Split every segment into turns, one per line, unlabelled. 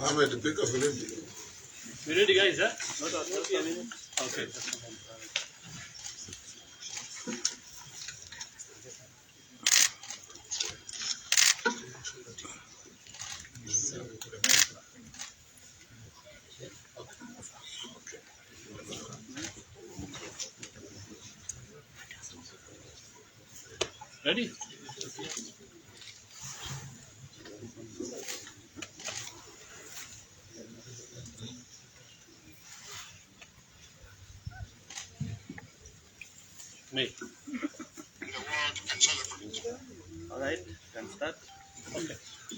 Ahmed, pick up ready.
We ready, guys? Huh? Not a minute. Okay. Ready? Me.
All right, can start.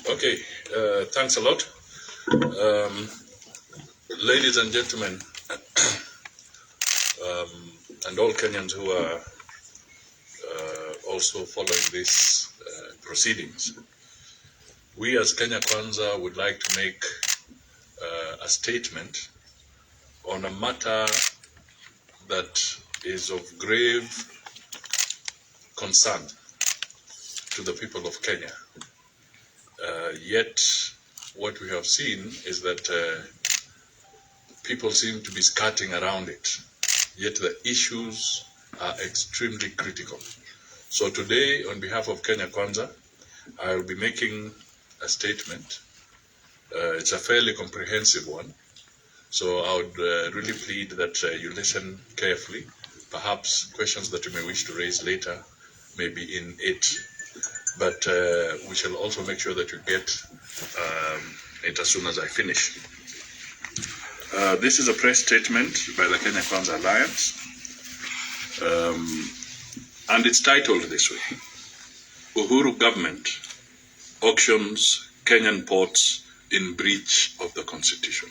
Okay, thanks a lot. Ladies and gentlemen, and all Kenyans who are also following these proceedings, we as Kenya Kwanza would like to make a statement on a matter that is of grave concern to the people of Kenya. Yet, what we have seen is that people seem to be skirting around it. Yet the issues are extremely critical. So today, on behalf of Kenya Kwanza, I will be making a statement. It's a fairly comprehensive one. So I would really plead that you listen carefully. Perhaps questions that you may wish to raise later may be in it. But we shall also make sure that you get it as soon as I finish. This is a press statement by the Kenya Kwanza Alliance. And it's titled this way: Uhuru government auctions Kenyan ports in breach of the Constitution.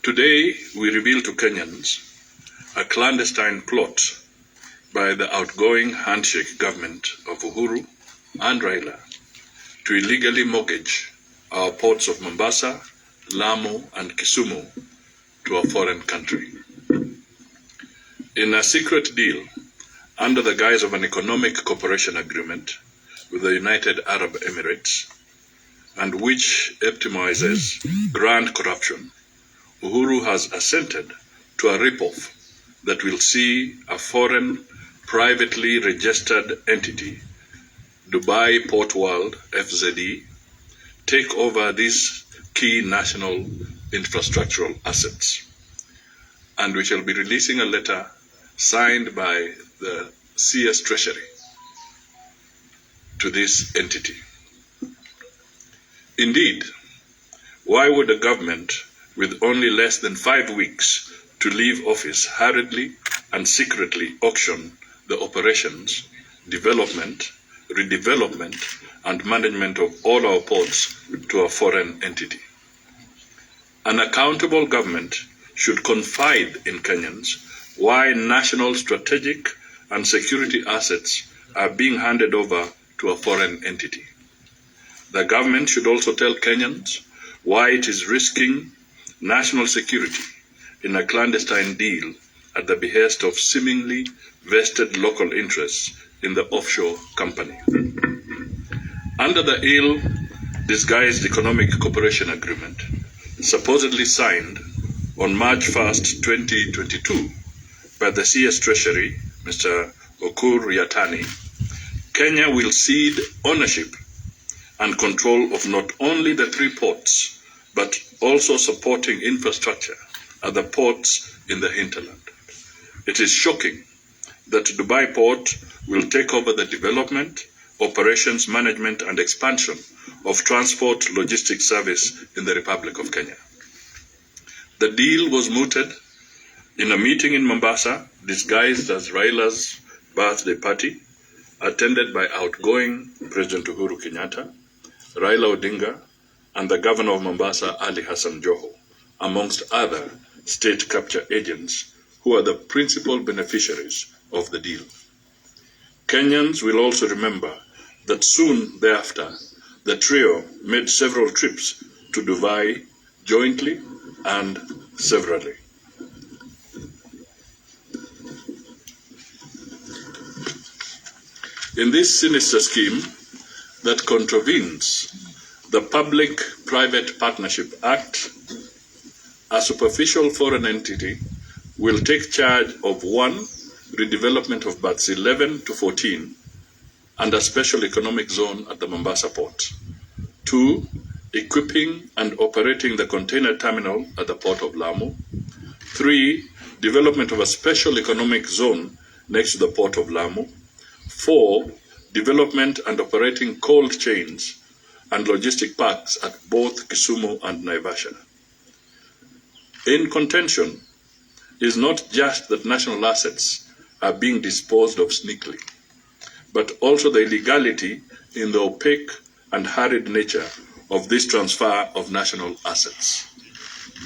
Today, we reveal to Kenyans a clandestine plot by the outgoing handshake government of Uhuru and Raila to illegally mortgage our ports of Mombasa, Lamu, and Kisumu to a foreign country. In a secret deal, under the guise of an economic cooperation agreement with the United Arab Emirates, and which epitomizes grand corruption, Uhuru has assented to a ripoff that will see a foreign, privately registered entity, Dubai Port World (FZE), take over these key national infrastructural assets. And we shall be releasing a letter signed by the CS Treasury to this entity. Indeed, why would a government with only less than 5 weeks to leave office hurriedly and secretly auction the operations, development, redevelopment, and management of all our ports to a foreign entity? An accountable government should confide in Kenyans why national strategic and security assets are being handed over to a foreign entity. The government should also tell Kenyans why it is risking national security in a clandestine deal at the behest of seemingly vested local interests in the offshore company. Under the ill-disguised economic cooperation agreement, supposedly signed on March 1st, 2022 by the CS Treasury, Mr. Okur Yatani, Kenya will cede ownership and control of not only the 3 ports, but also supporting infrastructure at the ports in the hinterland. It is shocking that Dubai Port will take over the development, operations, management, and expansion of transport logistics service in the Republic of Kenya. The deal was mooted in a meeting in Mombasa, disguised as Raila's birthday party, attended by outgoing President Uhuru Kenyatta, Raila Odinga, and the Governor of Mombasa, Ali Hassan Joho, amongst other state capture agents who are the principal beneficiaries of the deal. Kenyans will also remember that soon thereafter, the trio made several trips to Dubai jointly and severally. In this sinister scheme that contravenes the Public-Private Partnership Act, a superficial foreign entity will take charge of 1. Redevelopment of berths 11 to 14 and a special economic zone at the Mombasa port. 2. Equipping and operating the container terminal at the port of Lamu. 3. Development of a special economic zone next to the port of Lamu. 4. Development and operating cold chains and logistic parks at both Kisumu and Naivasha. In contention is not just that national assets are being disposed of sneakily, but also the illegality in the opaque and hurried nature of this transfer of national assets.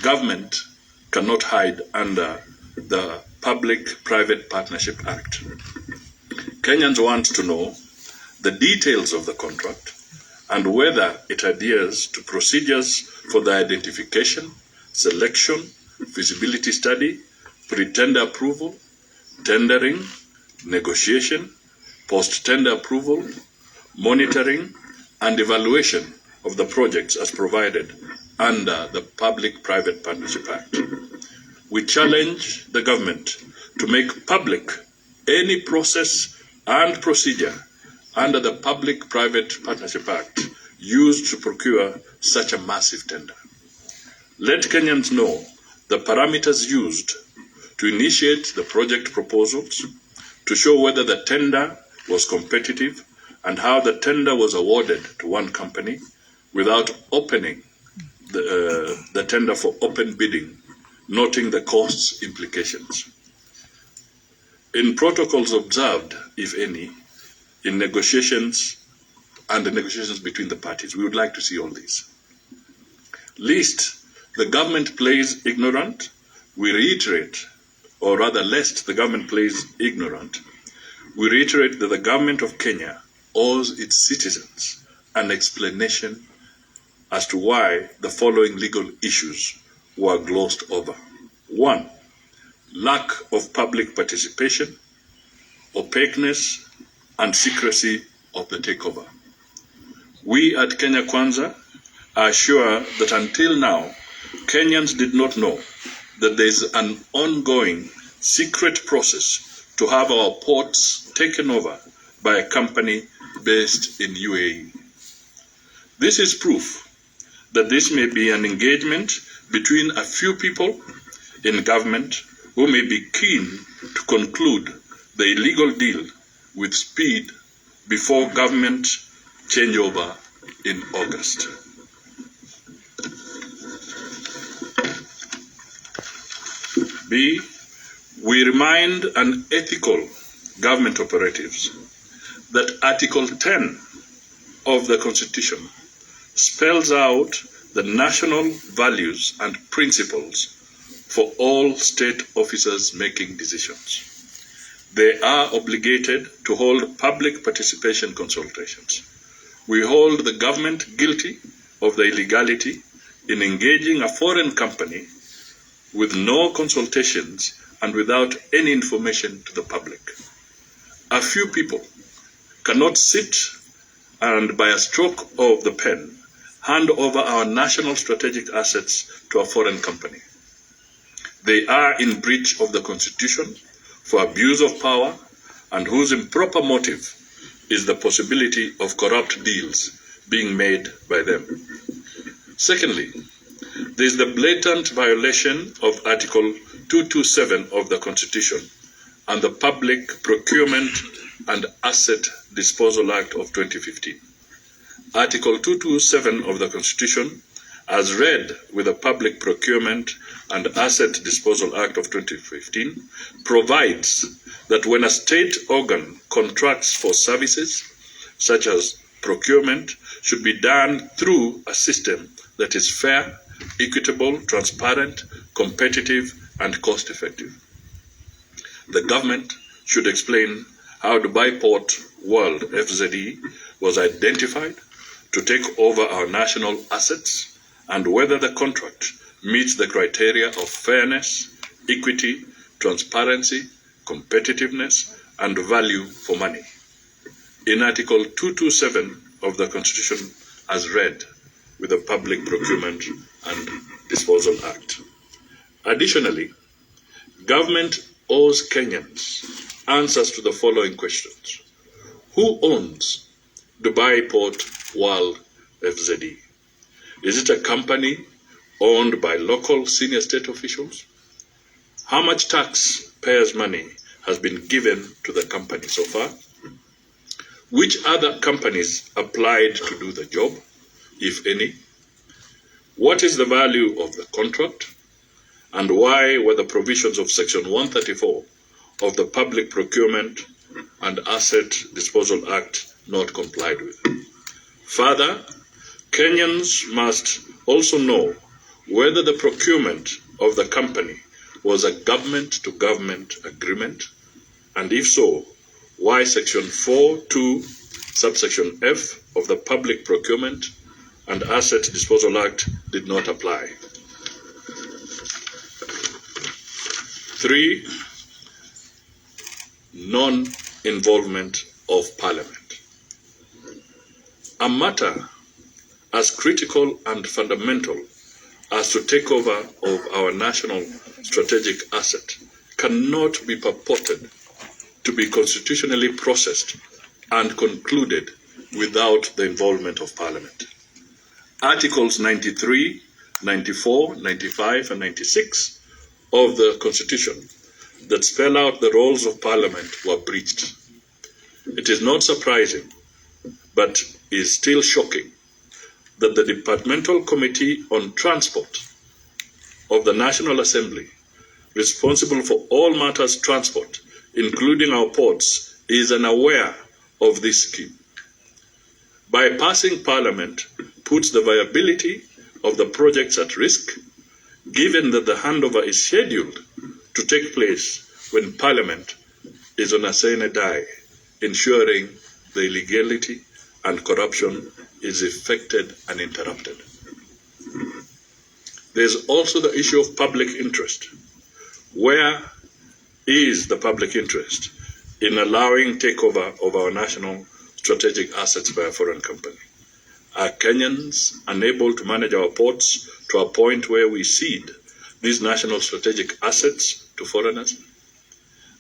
Government cannot hide under the Public-Private Partnership Act. Kenyans want to know the details of the contract and whether it adheres to procedures for the identification, selection, feasibility study, pre-tender approval, tendering, negotiation, post-tender approval, monitoring, and evaluation of the projects as provided under the Public-Private Partnership Act. We challenge the government to make public any process and procedure under the Public-Private Partnership Act used to procure such a massive tender. Let Kenyans know the parameters used to initiate the project proposals, to show whether the tender was competitive and how the tender was awarded to one company without opening the tender for open bidding, noting the costs implications. In protocols observed, if any, in negotiations and the negotiations between the parties, we would like to see all these. Lest the government plays ignorant, we reiterate, or rather lest the government plays ignorant, we reiterate that the government of Kenya owes its citizens an explanation as to why the following legal issues were glossed over. 1. Lack of public participation, opaqueness, and secrecy of the takeover. We at Kenya Kwanza are sure that until now, Kenyans did not know that there is an ongoing secret process to have our ports taken over by a company based in UAE. This is proof that this may be an engagement between a few people in government who may be keen to conclude the illegal deal with speed before government changeover in August. B. We remind unethical government operatives that Article 10 of the Constitution spells out the national values and principles for all state officers making decisions. They are obligated to hold public participation consultations. We hold the government guilty of the illegality in engaging a foreign company with no consultations and without any information to the public. A few people cannot sit and, by a stroke of the pen, hand over our national strategic assets to a foreign company. They are in breach of the Constitution for abuse of power and whose improper motive is the possibility of corrupt deals being made by them. Secondly, there is the blatant violation of Article 227 of the Constitution and the Public Procurement and Asset Disposal Act of 2015. Article 227 of the Constitution, as read with the Public Procurement and Asset Disposal Act of 2015, provides that when a state organ contracts for services, such as procurement, should be done through a system that is fair, equitable, transparent, competitive, and cost-effective. The government should explain how Dubai Port World (FZE) was identified to take over our national assets and whether the contract meets the criteria of fairness, equity, transparency, competitiveness, and value for money. In Article 227 of the Constitution as read, with the Public Procurement and Disposal Act. Additionally, government owes Kenyans answers to the following questions. Who owns Dubai Port World FZE? Is it a company owned by local senior state officials? How much taxpayers' money has been given to the company so far? Which other companies applied to do the job, if any? What is the value of the contract? And why were the provisions of Section 134 of the Public Procurement and Asset Disposal Act not complied with? Further, Kenyans must also know whether the procurement of the company was a government-to-government agreement, and if so, why Section 4(2) subsection F of the Public Procurement and Asset Disposal Act did not apply. 3. Non-involvement of Parliament. A matter as critical and fundamental as to takeover of our national strategic asset cannot be purported to be constitutionally processed and concluded without the involvement of Parliament. Articles 93, 94, 95, and 96 of the Constitution that spell out the roles of Parliament were breached. It is not surprising, but is still shocking, that the Departmental Committee on Transport of the National Assembly, responsible for all matters transport, including our ports, is unaware of this scheme. Bypassing Parliament puts the viability of the projects at risk, given that the handover is scheduled to take place when Parliament is on a sine die, ensuring the illegality and corruption is effected and interrupted. There is also the issue of public interest. Where is the public interest in allowing takeover of our national strategic assets by a foreign company? Are Kenyans unable to manage our ports to a point where we cede these national strategic assets to foreigners?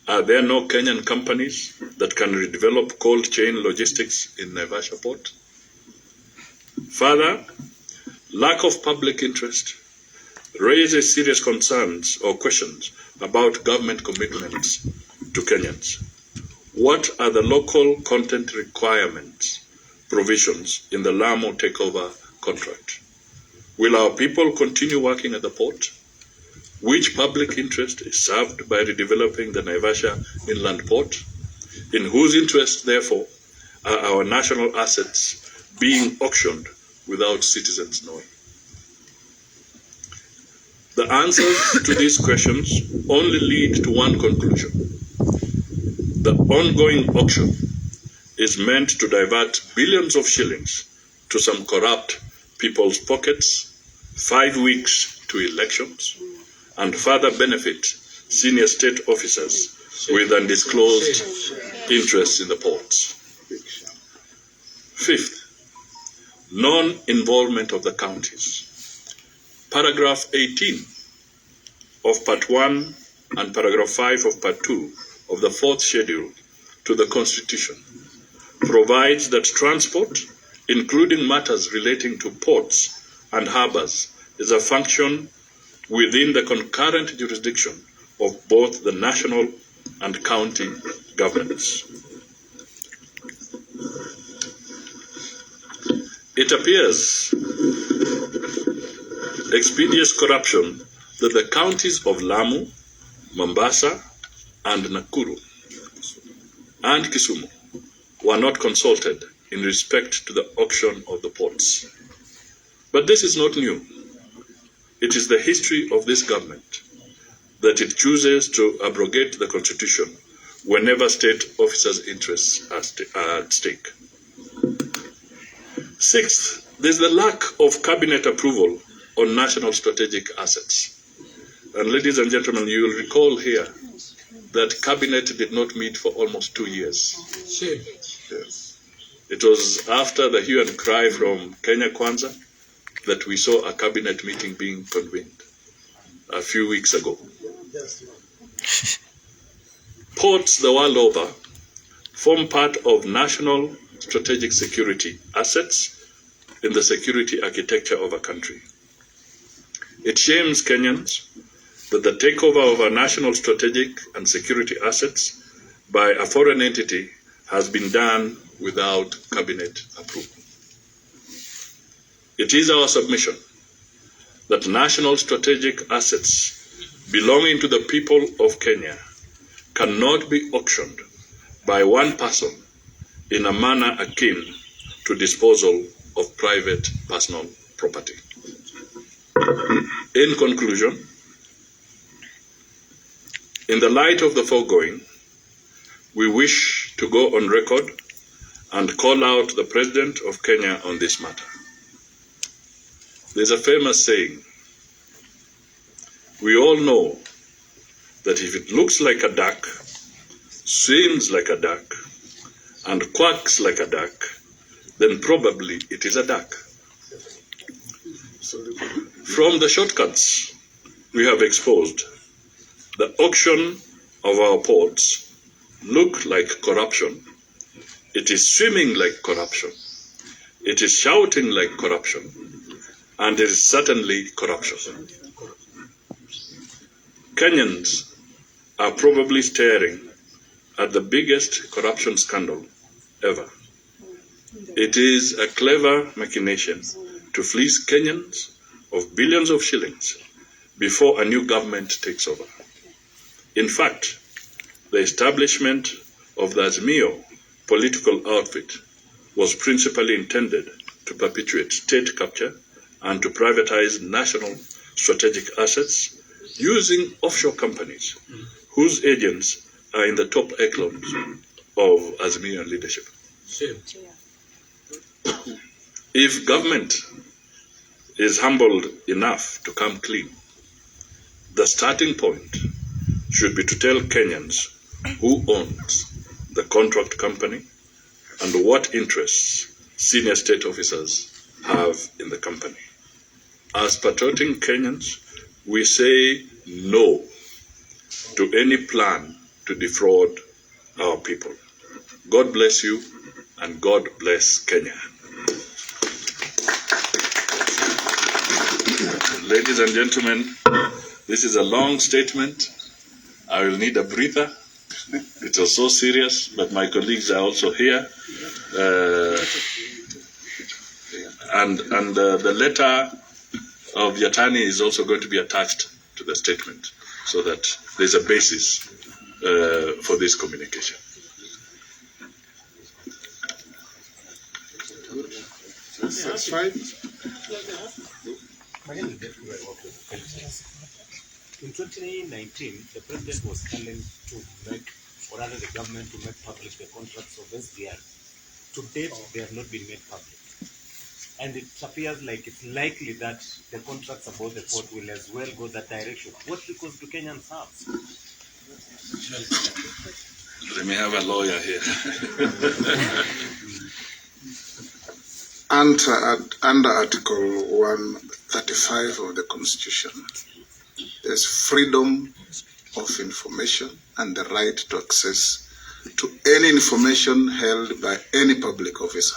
Are there no Kenyan companies that can redevelop cold chain logistics in Naivasha port? Further, lack of public interest raises serious concerns or questions about government commitments to Kenyans. What are the local content requirements provisions in the Lamu takeover contract? Will our people continue working at the port? Which public interest is served by redeveloping the Naivasha inland port? In whose interest, therefore, are our national assets being auctioned without citizens knowing? The answers to these questions only lead to one conclusion. The ongoing auction is meant to divert billions of shillings to some corrupt people's pockets, 5 weeks to elections, and further benefit senior state officers with undisclosed interests in the ports. 5th, non-involvement of the counties. Paragraph 18 of Part 1 and Paragraph 5 of Part 2 of the 4th Schedule to the Constitution provides that transport, including matters relating to ports and harbors, is a function within the concurrent jurisdiction of both the national and county governments. It appears expeditious corruption that the counties of Lamu, Mombasa, and Nakuru, and Kisumu were not consulted in respect to the auction of the ports. But this is not new. It is the history of this government that it chooses to abrogate the Constitution whenever state officers' interests are at stake. 6th, there's the lack of cabinet approval on national strategic assets. And ladies and gentlemen, you will recall here that cabinet did not meet for almost 2 years. Yes. It was after the hue and cry from Kwanza that we saw a cabinet meeting being convened a few weeks ago. Ports the world over form part of national strategic security assets in the security architecture of a country. It shames Kenyans that the takeover of our national strategic and security assets by a foreign entity has been done without cabinet approval. It is our submission that national strategic assets belonging to the people of Kenya cannot be auctioned by one person in a manner akin to disposal of private personal property. In conclusion, in the light of the foregoing, we wish to go on record and call out the President of Kenya on this matter. There's a famous saying, we all know that if it looks like a duck, swims like a duck, and quacks like a duck, then probably it is a duck. From the shortcuts we have exposed, the auction of our ports look like corruption. It is swimming like corruption. It is shouting like corruption. And it is certainly corruption. Kenyans are probably staring at the biggest corruption scandal ever. It is a clever machination to fleece Kenyans of billions of shillings before a new government takes over. In fact, the establishment of the Azimio political outfit was principally intended to perpetuate state capture and to privatize national strategic assets using offshore companies whose agents are in the top echelons of Azimio leadership. If government is humbled enough to come clean, the starting point should be to tell Kenyans who owns the contract company and what interests senior state officers have in the company. As patriotic Kenyans, we say no to any plan to defraud our people. God bless you, and God bless Kenya. Ladies and gentlemen, this is a long statement. I will need a breather. It was so serious, but my colleagues are also here. And the letter of Yatani is also going to be attached to the statement so that there's a basis for this communication.
Satisfied?
In 2019, the president was telling to make, or rather the government to make public the contracts of SDR. To date, they have not been made public. And it appears like it's likely that the contracts about the port will as well go that direction. What recourse do Kenyans have?
Let me have a lawyer here.
Under Article 135 of the Constitution, there's freedom of information and the right to access to any information held by any public officer.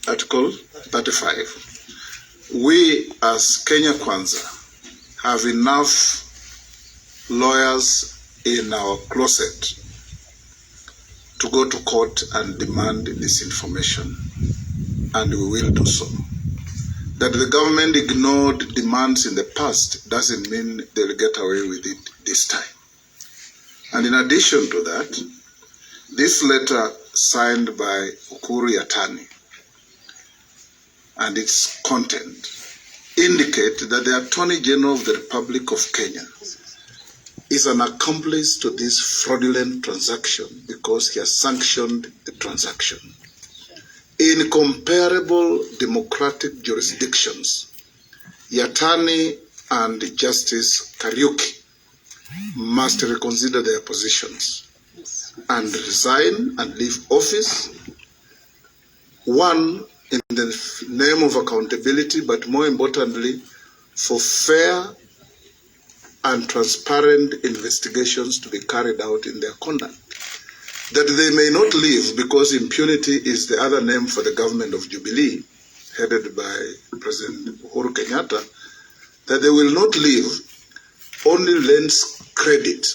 Article 35. We as Kenya Kwanza have enough lawyers in our closet to go to court and demand this information, and we will do so. That the government ignored demands in the past doesn't mean they'll get away with it this time. And in addition to that, this letter signed by Ukuru Yatani and its content indicate that the Attorney General of the Republic of Kenya is an accomplice to this fraudulent transaction because he has sanctioned the transaction. In comparable democratic jurisdictions, Yatani and Justice Kariuki must reconsider their positions and resign and leave office. One, in the name of accountability, but more importantly, for fair and transparent investigations to be carried out in their conduct. That they may not leave, because impunity is the other name for the government of Jubilee, headed by President Uhuru Kenyatta, that they will not leave only lends credit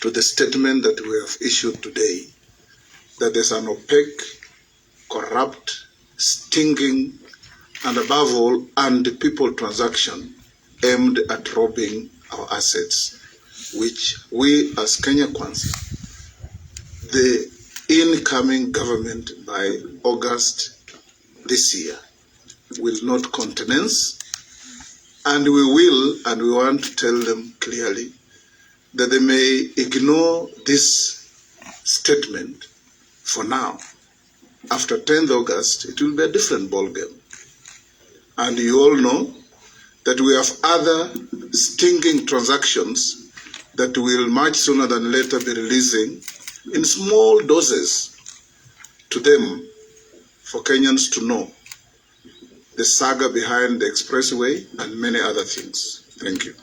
to the statement that we have issued today, that there's an opaque, corrupt, stinging, and above all, anti-people transaction aimed at robbing our assets, which we as Kenya Kwanza, the incoming government by August this year, will not countenance, and we will, and we want to tell them clearly that they may ignore this statement for now. After 10th August, it will be a different ballgame. And you all know that we have other stinging transactions that will much sooner than later be releasing in small doses to them for Kenyans to know the saga behind the expressway and many other things. Thank you.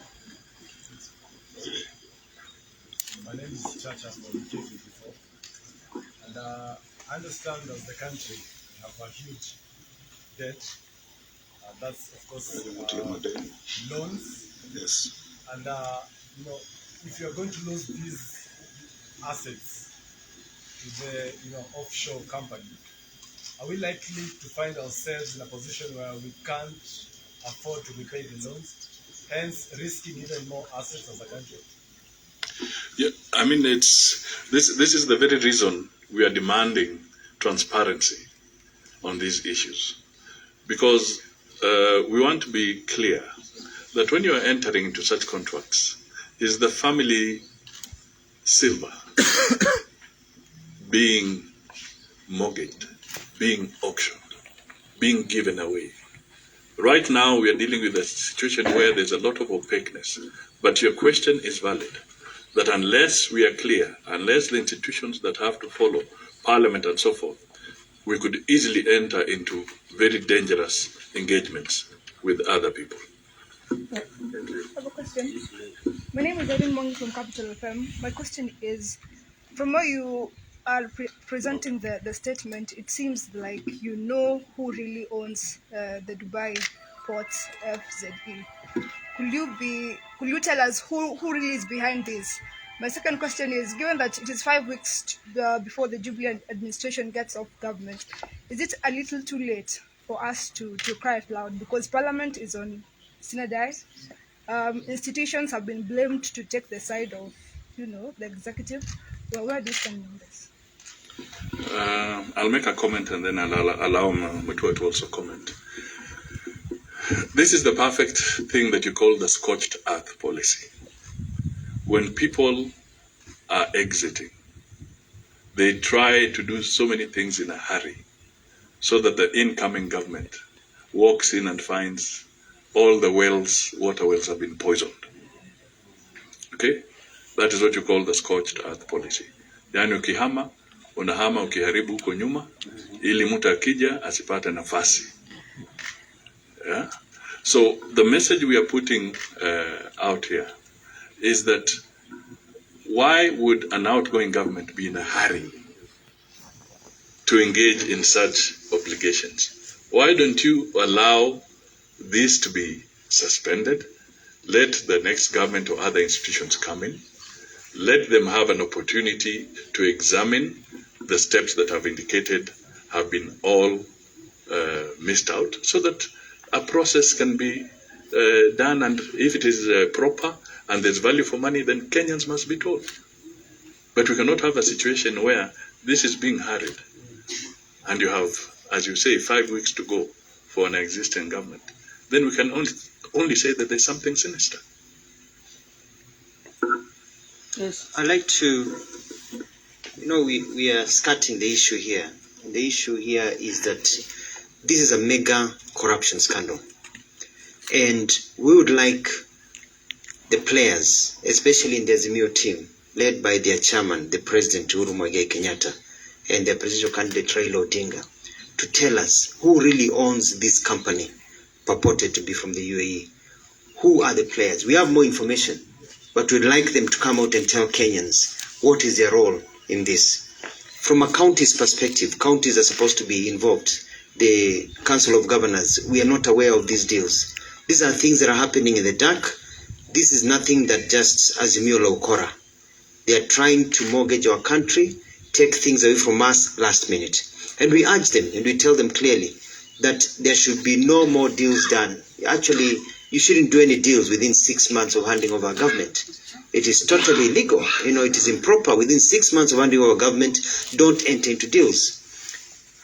My name is Chacha from K54, and I understand as the country we have a huge debt. That's of course loans.
Yes.
And you know, if you are going to lose these assets to the offshore company, are we likely to find ourselves in a position where we can't afford to repay the loans, hence risking even more assets as a country?
Yeah, I mean, this is the very reason we are demanding transparency on these issues, because we want to be clear that when you are entering into such contracts, is the family silver being mortgaged, being auctioned, being given away. Right now, we are dealing with a situation where there's a lot of opaqueness, but your question is valid, that unless we are clear, unless the institutions that have to follow, Parliament and so forth, we could easily enter into very dangerous engagements with other people.
I have a question. My name is Erin Mwangi from Capital FM. My question is, from where you are presenting the statement, it seems like you know who really owns the Dubai Port FZE. Could you tell us who really is behind this? My second question is, given that it is 5 weeks before the Jubilee administration gets off government, is it a little too late for us to cry out loud? Because Parliament is on synodize. Institutions have been blamed to take the side of, the executive. Well, where do you stand on this?
I'll make a comment and then I'll allow Mutua to also comment. This is the perfect thing that you call the scorched earth policy. When people are exiting, they try to do so many things in a hurry so that the incoming government walks in and finds all the water wells have been poisoned. Okay? That is what you call the scorched earth policy. Yani ukihama, unahama ukiharibu huko nyuma, ili mtu akija asipate nafasi. Yeah? So the message we are putting out here is that why would an outgoing government be in a hurry to engage in such obligations? Why don't you allow this to be suspended? Let the next government or other institutions come in. Let them have an opportunity to examine the steps that have indicated have been all missed out, so that a process can be done, and if it is proper and there's value for money, then Kenyans must be told. But we cannot have a situation where this is being hurried, and you have, as you say, 5 weeks to go for an existing government. Then we can only say that there's something sinister.
Yes, I'd like to, we are skirting the issue here. The issue here is that this is a mega corruption scandal. And we would like the players, especially in the Azimio team, led by their chairman, the President Uhuru Kenyatta, and their presidential candidate Raila Odinga, to tell us who really owns this company purported to be from the UAE. Who are the players? We have more information, but we'd like them to come out and tell Kenyans what is their role in this. From a county's perspective, counties are supposed to be involved. The Council of Governors, we are not aware of these deals. These are things that are happening in the dark. This is nothing that just Azimio la Ukora. They are trying to mortgage our country, take things away from us last minute. And we urge them and we tell them clearly that there should be no more deals done. Actually, you shouldn't do any deals within 6 months of handing over government. It is totally illegal. It is improper. Within 6 months of handing over government, don't enter into deals.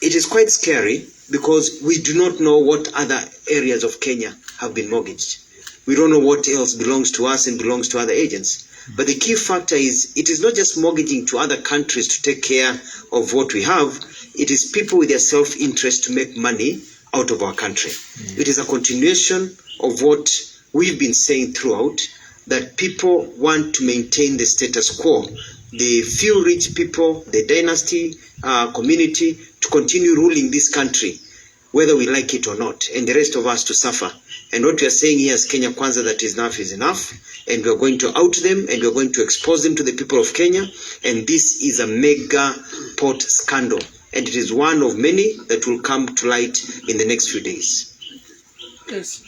It is quite scary because we do not know what other areas of Kenya have been mortgaged. We don't know what else belongs to us and belongs to other agents. But the key factor is it is not just mortgaging to other countries to take care of what we have. It is people with their self-interest to make money out of our country. It is a continuation of what we've been saying throughout, that people want to maintain the status quo. The few rich people, the dynasty community, to continue ruling this country, whether we like it or not, and the rest of us to suffer. And what we are saying here as Kenya Kwanza, that is enough, and we are going to out them, and we are going to expose them to the people of Kenya, and this is a mega port scandal, and it is one of many that will come to light in the next few days.
Yes.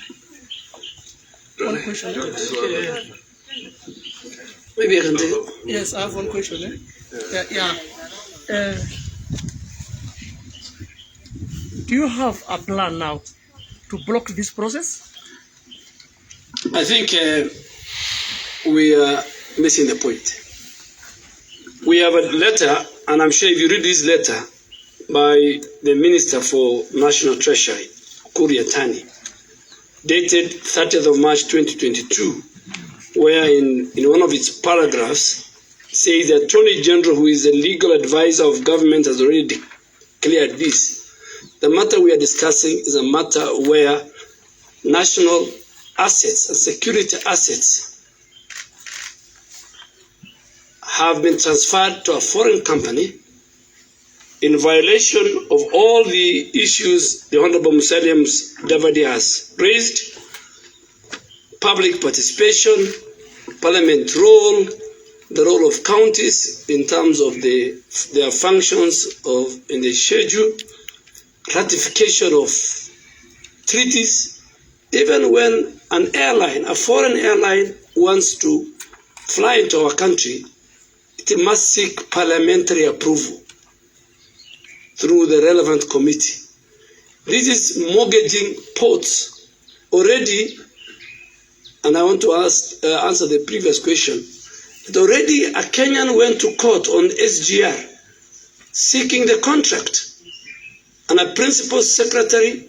One question. Maybe I can take it. Yes, I have one question. Do you have a plan now to block this process?
I think we are missing the point. We have a letter, and I'm sure if you read this letter by the Minister for National Treasury, Kuriatani, dated 30th of March 2022, where in one of its paragraphs says the Attorney General, who is the legal advisor of government, has already declared this. The matter we are discussing is a matter where national assets and security assets have been transferred to a foreign company in violation of all the issues the Honorable Musalia Mudavadi has raised: public participation, parliament role, the role of counties in terms of their functions in the schedule, ratification of treaties. Even when an airline, a foreign airline, wants to fly into our country, it must seek parliamentary approval through the relevant committee. This is mortgaging ports already, and I want to answer the previous question. But already a Kenyan went to court on SGR seeking the contract, and a principal secretary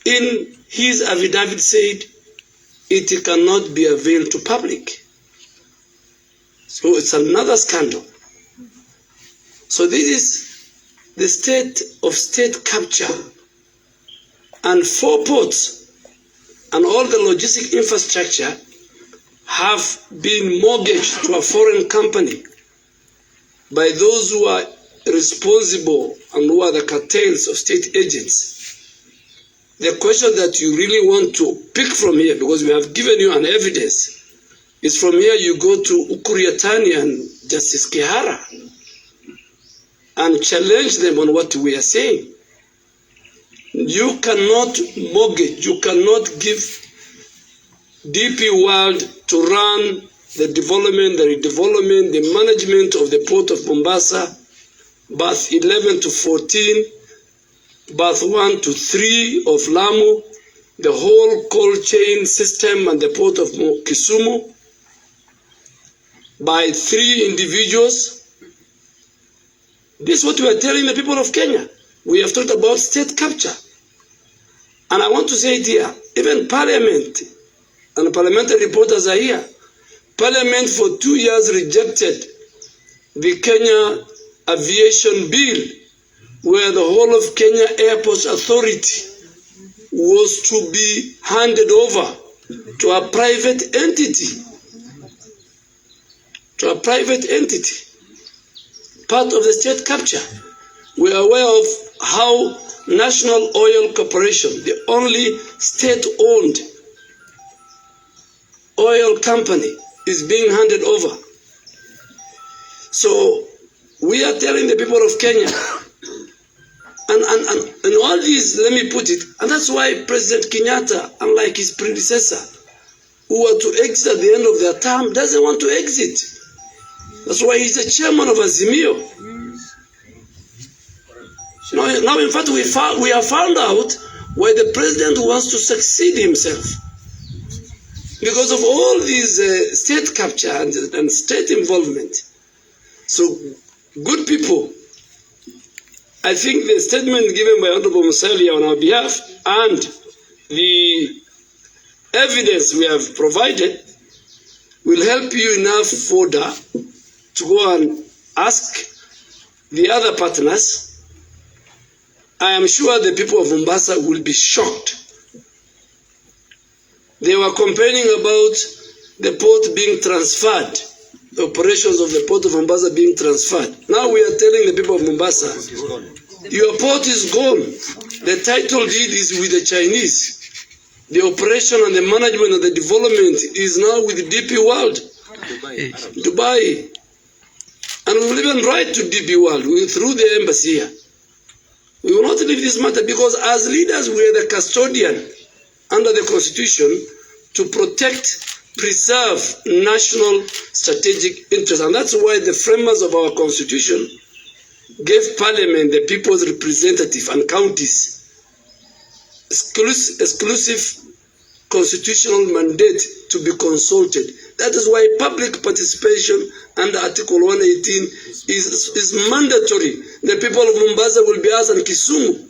in his affidavit said it cannot be availed to public. So it's another scandal. So this is the state of state capture, and 4 ports and all the logistic infrastructure have been mortgaged to a foreign company by those who are responsible and who are the cartels of state agents. The question that you really want to pick from here, because we have given you an evidence, is from here you go to Ukuriatani and Justice Kihara and challenge them on what we are saying. You cannot mortgage, you cannot give DP World to run the development, the redevelopment, the management of the port of Mombasa, berth 11 to 14, berth 1 to 3 of Lamu, the whole cold chain system and the port of Kisumu, by 3 individuals. This is what we are telling the people of Kenya. We have talked about state capture. And I want to say it here, even Parliament and parliamentary reporters are here. Parliament for 2 years rejected the Kenya Aviation Bill, where the whole of Kenya Airports Authority was to be handed over to a private entity. To a private entity, part of the state capture. We are aware of how National Oil Corporation, the only state-owned oil company, is being handed over. So we are telling the people of Kenya, and all these, let me put it, and that's why President Kenyatta, unlike his predecessor, who were to exit at the end of their term, doesn't want to exit. That's why he's the chairman of Azimio. Now in fact, we have found out why the president wants to succeed himself. Because of all these state capture and state involvement. So, good people, I think the statement given by Honorable Musalia on our behalf and the evidence we have provided will help you enough fodder to go and ask the other partners. I am sure the people of Mombasa will be shocked. They were complaining about the port being transferred, the operations of the port of Mombasa being transferred. Now we are telling the people of Mombasa, your port is gone. The title deed is with the Chinese. The operation and the management and the development is now with DP World, Dubai. And we will even write to DP World through the embassy here. We will not leave this matter because as leaders we are the custodian under the Constitution to protect, preserve national strategic interests. And that's why the framers of our Constitution gave Parliament the people's representative and counties exclusive constitutional mandate to be consulted. That is why public participation under Article 118 is mandatory. The people of Mombasa will be asked, and Kisumu.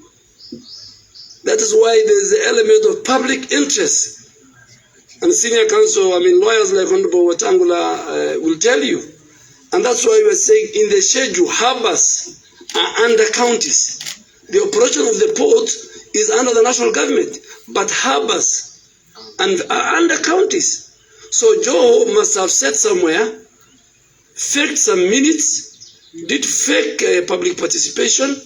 That is why there is the element of public interest. And senior counsel, lawyers like Honorable Watangula will tell you. And that's why we are saying in the schedule, harbors are under counties. The operation of the port is under the national government, but harbors are under counties. So Joe must have said somewhere, faked some minutes, did fake public participation,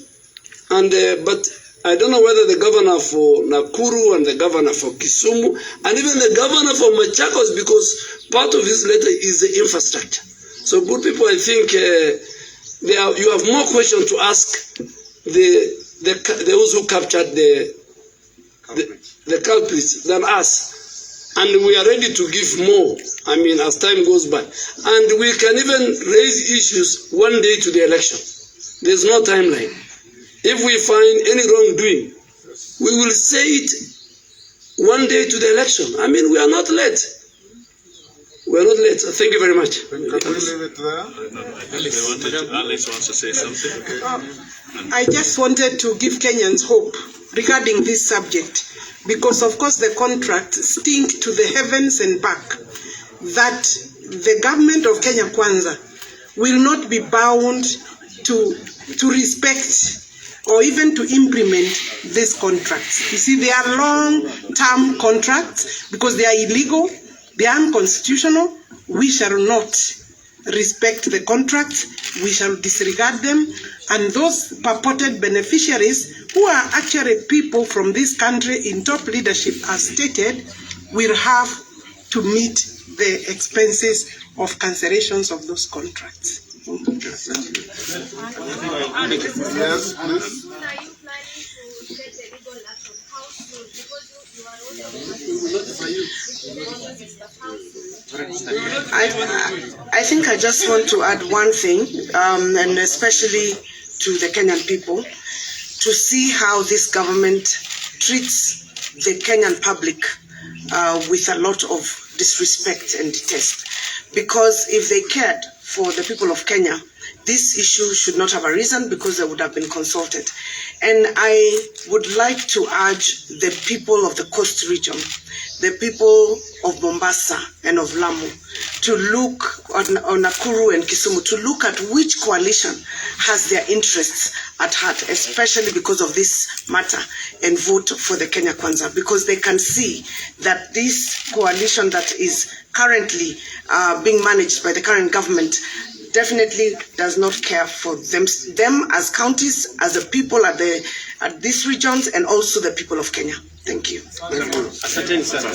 and but I don't know whether the governor for Nakuru and the governor for Kisumu and even the governor for Machakos, because part of this letter is the infrastructure. So good people, I think you have more questions to ask those who captured the culprits than us. And we are ready to give more, as time goes by. And we can even raise issues one day to the election. There's no timeline. If we find any wrongdoing, we will say it one day to the election. We are not late. We are not late. Thank you very much.
Can we leave it there?
Alice wants to say something.
I just wanted to give Kenyans hope regarding this subject, because of course the contract stink to the heavens and back, that the government of Kenya Kwanza will not be bound to respect or even to implement these contracts. You see, they are long-term contracts because they are illegal, they are unconstitutional. We shall not respect the contracts, we shall disregard them, and those purported beneficiaries who are actually people from this country in top leadership as stated will have to meet the expenses of cancellations of those contracts.
Yes, please.
I think I just want to add one thing, and especially to the Kenyan people, to see how this government treats the Kenyan public with a lot of disrespect and detest. Because if they cared for the people of Kenya, this issue should not have arisen because they would have been consulted. And I would like to urge the people of the coast region, the people of Mombasa and of Lamu, to look on Nakuru and Kisumu, to look at which coalition has their interests at heart, especially because of this matter, and vote for the Kenya Kwanza, because they can see that this coalition that is currently being managed by the current government definitely does not care for them as counties, as the people at the at these regions and also the people of Kenya. Thank you.
Asanteni sana.